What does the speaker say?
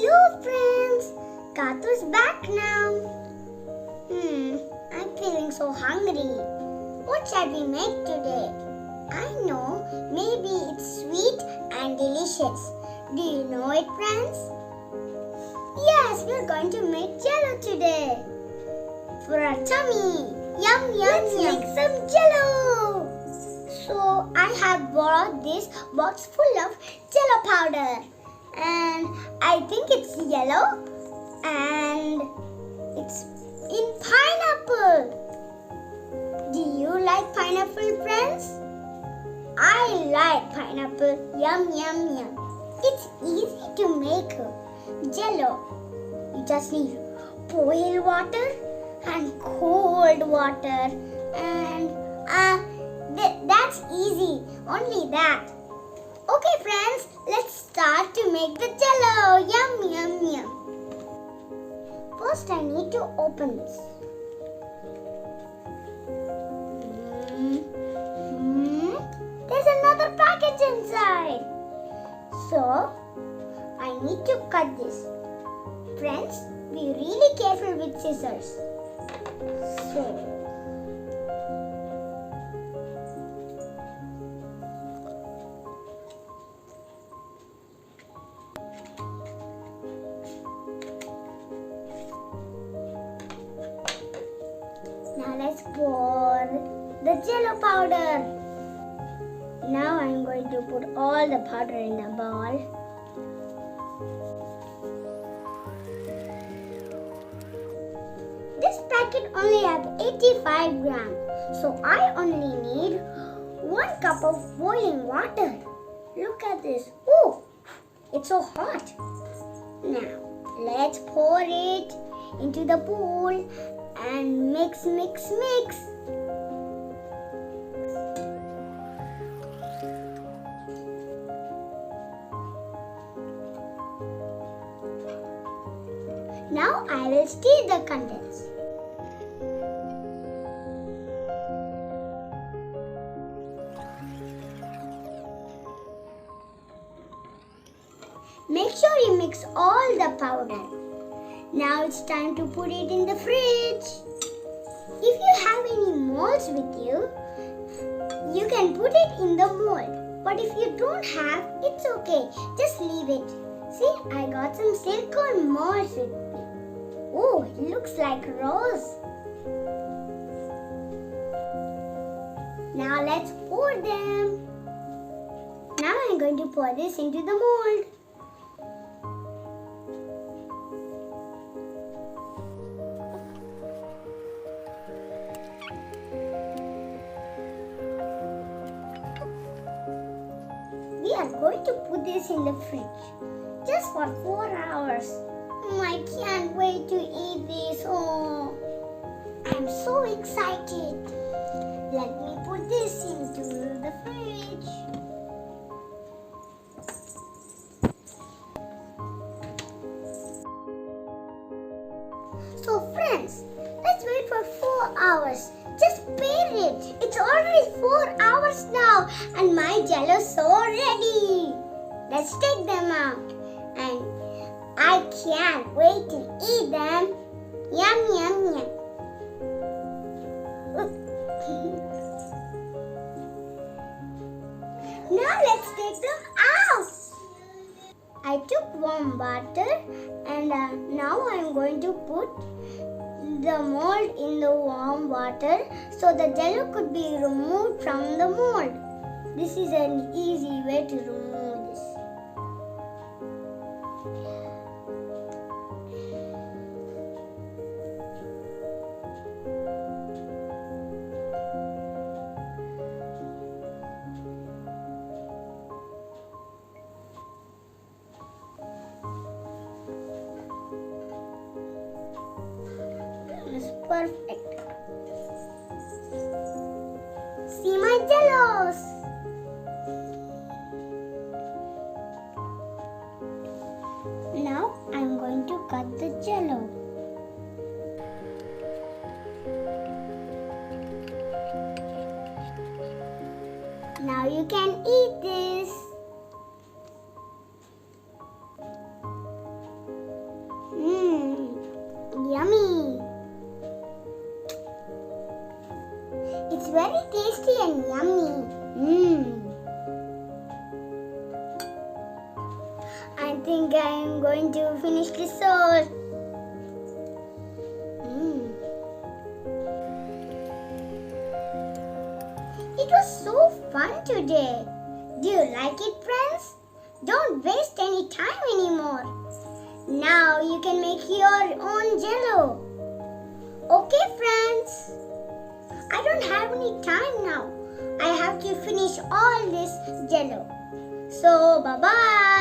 Hello friends, Katu's back now. I'm feeling so hungry. What shall we make today? I know, maybe it's sweet and delicious. Do you know it, friends? Yes, we're going to make Jello today. For our tummy. Yum, yum, Let's yum. Make some Jello. So I have bought this box full of Jello powder. And I think it's yellow and it's in pineapple. Do you like pineapple, friends? I like pineapple. Yum, yum, yum. It's easy to make Jello. You just need boiled water and cold water and that's easy. Only that. Okay friends, let's start to make the Jello. Yum, yum, yum. First I need to open this. There's another package inside. So, I need to cut this. Friends, be really careful with scissors. So, now let's pour the Jello powder. Now I'm going to put all the powder in the bowl. This packet only has 85 grams. So I only need 1 cup of boiling water. Look at this. Oh, it's so hot. Now let's pour it into the bowl and mix, mix, mix. Now I will stir the contents. Make sure you mix all the powder. Now it's time to put it in the fridge. If you have any molds with you, you can put it in the mold. But if you don't have, it's okay. Just leave it. See, I got some silicone molds with me. Oh, it looks like rose. Now let's pour them. Now I'm going to pour this into the mold. We are going to put this in the fridge just for 4 hours. I can't wait to eat this. Oh, I'm so excited. Let me put this into the fridge. So friends, let's wait for 4 hours. Just bear it. It's already 4 hours now and my Jello's so ready. Let's take them out. And I can't wait to eat them. Yum, yum, yum. Now let's take them out. I took warm water and now I'm going to put the mold in the warm water so the Jello could be removed from the mold. This is an easy way to remove this. It's perfect. See my Jellos. Now I'm going to cut the Jello. Now you can eat this. very tasty and yummy. I think I am going to finish this all. It was so fun today. Do you like it, friends? Don't waste any time anymore. Now you can make your own Jello. Okay, friends? I don't have any time now. I have to finish all this Jello. So, bye-bye.